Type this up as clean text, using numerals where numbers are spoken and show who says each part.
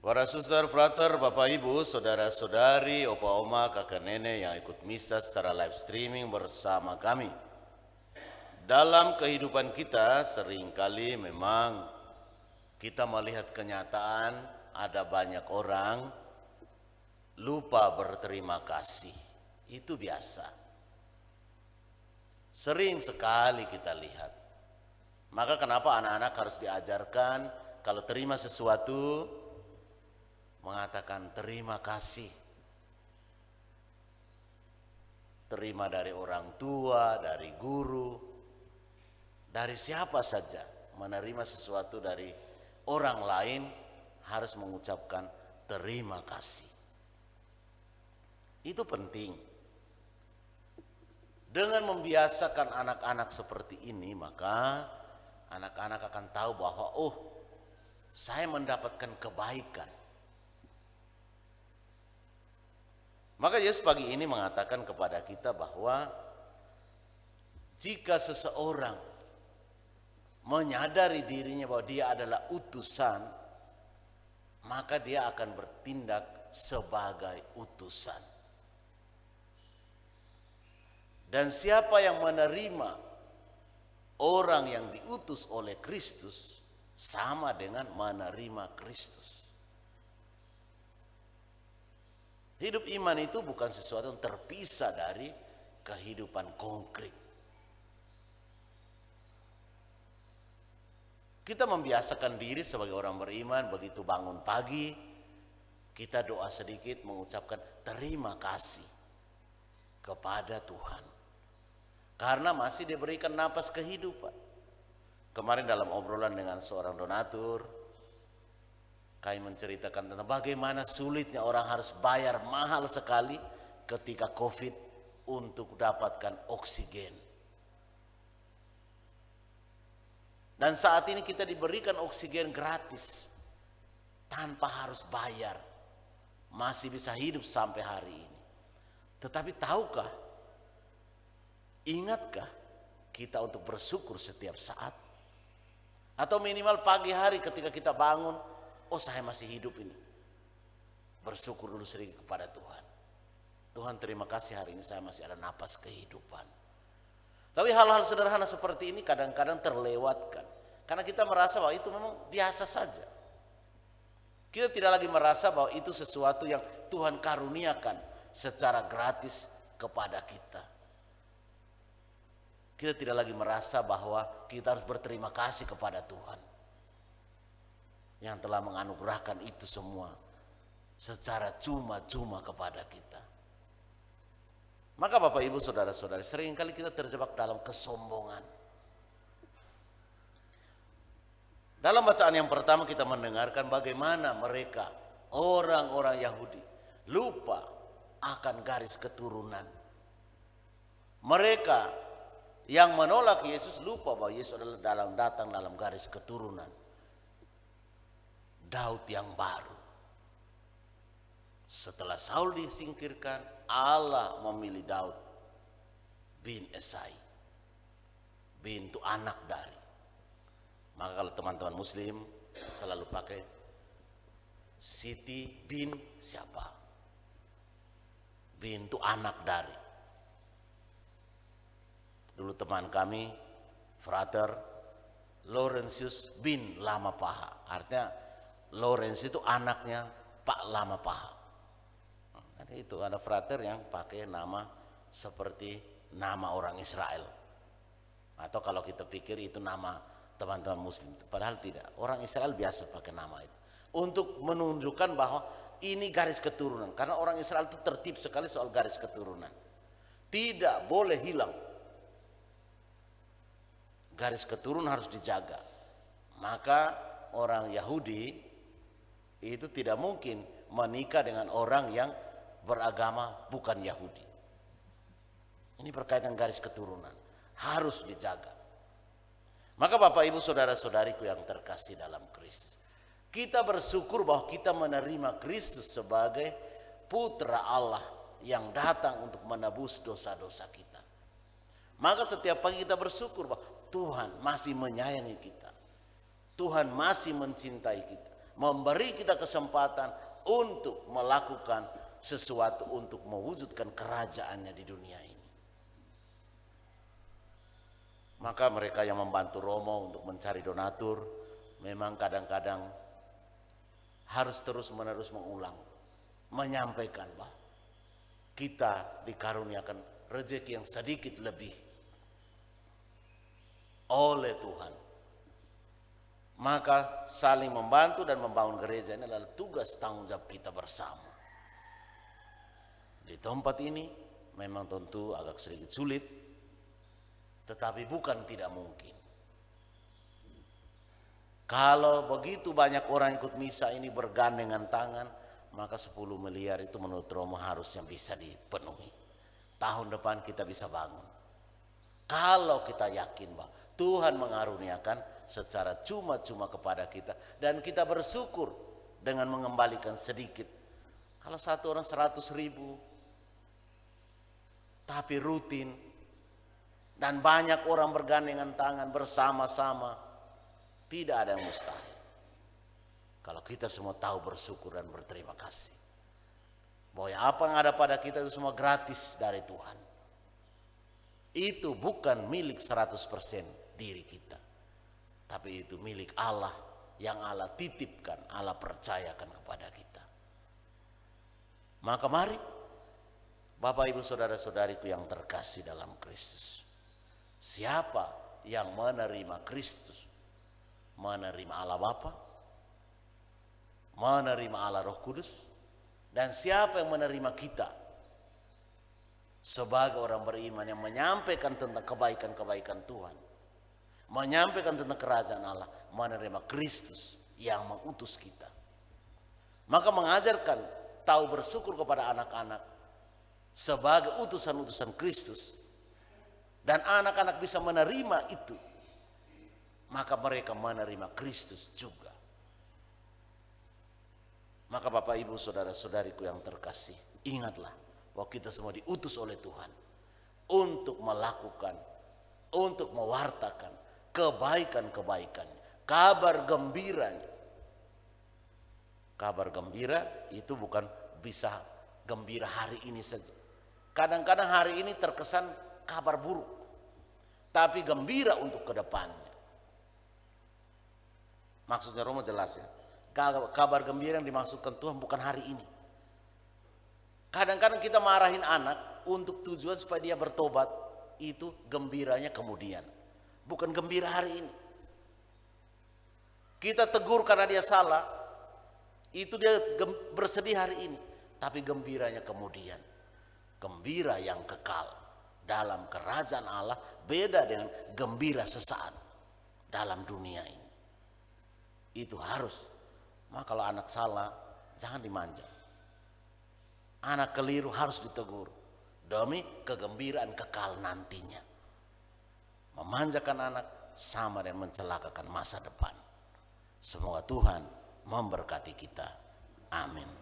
Speaker 1: Para suster, frater, bapak ibu, saudara-saudari, opa oma, kakek nenek yang ikut misa secara live streaming bersama kami. Dalam kehidupan kita seringkali memang kita melihat kenyataan ada banyak orang lupa berterima kasih. Itu biasa. Sering sekali kita lihat. Maka kenapa anak-anak harus diajarkan kalau terima sesuatu mengatakan terima kasih. Terima dari orang tua, dari guru, dari siapa saja. Menerima sesuatu dari orang lain harus mengucapkan terima kasih. Itu penting. Dengan membiasakan anak-anak seperti ini, maka anak-anak akan tahu bahwa saya mendapatkan kebaikan. Maka Yesus pagi ini mengatakan kepada kita bahwa jika seseorang menyadari dirinya bahwa dia adalah utusan, maka dia akan bertindak sebagai utusan. Dan siapa yang menerima orang yang diutus oleh Kristus sama dengan menerima Kristus. Hidup iman itu bukan sesuatu yang terpisah dari kehidupan konkret. Kita membiasakan diri sebagai orang beriman, begitu bangun pagi, kita doa sedikit mengucapkan terima kasih kepada Tuhan. Karena masih diberikan napas kehidupan. Kemarin dalam obrolan dengan seorang donatur, kami menceritakan tentang bagaimana sulitnya orang harus bayar mahal sekali ketika COVID untuk dapatkan oksigen. Dan saat ini kita diberikan oksigen gratis tanpa harus bayar. Masih bisa hidup sampai hari ini. Tetapi tahukah, ingatkah kita untuk bersyukur setiap saat? Atau minimal pagi hari ketika kita bangun, saya masih hidup ini. Bersyukur dulu sedikit kepada Tuhan. Tuhan terima kasih hari ini saya masih ada napas kehidupan. Tapi hal-hal sederhana seperti ini kadang-kadang terlewatkan. Karena kita merasa bahwa itu memang biasa saja. Kita tidak lagi merasa bahwa itu sesuatu yang Tuhan karuniakan secara gratis kepada kita. Kita tidak lagi merasa bahwa kita harus berterima kasih kepada Tuhan yang telah menganugerahkan itu semua secara cuma-cuma kepada kita. Maka Bapak Ibu Saudara-saudari, seringkali kita terjebak dalam kesombongan. Dalam bacaan yang pertama kita mendengarkan bagaimana mereka, orang-orang Yahudi, lupa akan garis keturunan. Mereka yang menolak Yesus lupa bahwa Yesus adalah datang dalam garis keturunan Daud yang baru. Setelah Saul disingkirkan, Allah memilih Daud bin Esai, bintu anak dari. Maka kalau teman-teman muslim selalu pakai Siti bin siapa? Bintu anak dari. Dulu teman kami, Frater Laurentius bin Lama Paha. Artinya Lawrence itu anaknya Pak Lama Paha. Itu ada frater yang pakai nama seperti nama orang Israel. Atau kalau kita pikir itu nama teman-teman muslim. Padahal tidak. Orang Israel biasa pakai nama itu. Untuk menunjukkan bahwa ini garis keturunan. Karena orang Israel itu tertib sekali soal garis keturunan. Tidak boleh hilang. Garis keturunan harus dijaga. Maka orang Yahudi itu tidak mungkin menikah dengan orang yang beragama bukan Yahudi. Ini berkaitan garis keturunan, harus dijaga. Maka Bapak Ibu Saudara-saudariku yang terkasih dalam Kristus, kita bersyukur bahwa kita menerima Kristus sebagai putra Allah yang datang untuk menebus dosa-dosa kita. Maka setiap pagi kita bersyukur bahwa Tuhan masih menyayangi kita. Tuhan masih mencintai kita. memberi kita kesempatan untuk melakukan sesuatu untuk mewujudkan kerajaannya di dunia ini. Maka mereka yang membantu Romo untuk mencari donatur memang kadang-kadang harus terus-menerus mengulang, menyampaikan bahwa kita dikaruniakan rezeki yang sedikit lebih oleh Tuhan. Maka saling membantu dan membangun gereja ini adalah tugas tanggung jawab kita bersama. Di tempat ini memang tentu agak sedikit sulit, tetapi bukan tidak mungkin. Kalau begitu banyak orang ikut misa ini bergandengan tangan, maka 10 miliar itu menurut Romo harusnya bisa dipenuhi. Tahun depan kita bisa bangun. Kalau kita yakin bahwa Tuhan mengaruniakan secara cuma-cuma kepada kita dan kita bersyukur dengan mengembalikan sedikit. Kalau satu orang 100.000 tapi rutin dan banyak orang bergandengan tangan bersama-sama, tidak ada yang mustahil. Kalau kita semua tahu bersyukur dan berterima kasih bahwa apa yang ada pada kita itu semua gratis dari Tuhan. Itu bukan milik 100% diri kita, tapi itu milik Allah yang Allah titipkan, Allah percayakan kepada kita. Maka mari Bapak Ibu saudara-saudariku yang terkasih dalam Kristus, siapa yang menerima Kristus, menerima Allah Bapa, menerima Allah Roh Kudus, dan siapa yang menerima kita sebagai orang beriman yang menyampaikan tentang kebaikan-kebaikan Tuhan, menyampaikan tentang kerajaan Allah, menerima Kristus yang mengutus kita. Maka mengajarkan tahu bersyukur kepada anak-anak sebagai utusan-utusan Kristus, dan anak-anak bisa menerima itu, maka mereka menerima Kristus juga. Maka Bapak Ibu saudara-saudariku yang terkasih, ingatlah bahwa kita semua diutus oleh Tuhan untuk melakukan, untuk mewartakan kebaikan-kebaikan, kabar gembiranya. Kabar gembira itu bukan bisa gembira hari ini saja. Kadang-kadang hari ini terkesan kabar buruk, tapi gembira untuk kedepannya. Maksudnya Romo jelas ya, kabar gembira yang dimaksudkan Tuhan bukan hari ini. Kadang-kadang kita marahin anak untuk tujuan supaya dia bertobat, itu gembiranya kemudian, bukan gembira hari ini. Kita tegur karena dia salah, itu dia bersedih hari ini, tapi gembiranya kemudian. Gembira yang kekal dalam kerajaan Allah beda dengan gembira sesaat dalam dunia ini. Itu harus. Maka kalau anak salah jangan dimanja. Anak keliru harus ditegur demi kegembiraan kekal nantinya. Memanjakan anak sama dengan mencelakakan masa depan. Semoga Tuhan memberkati kita. Amin.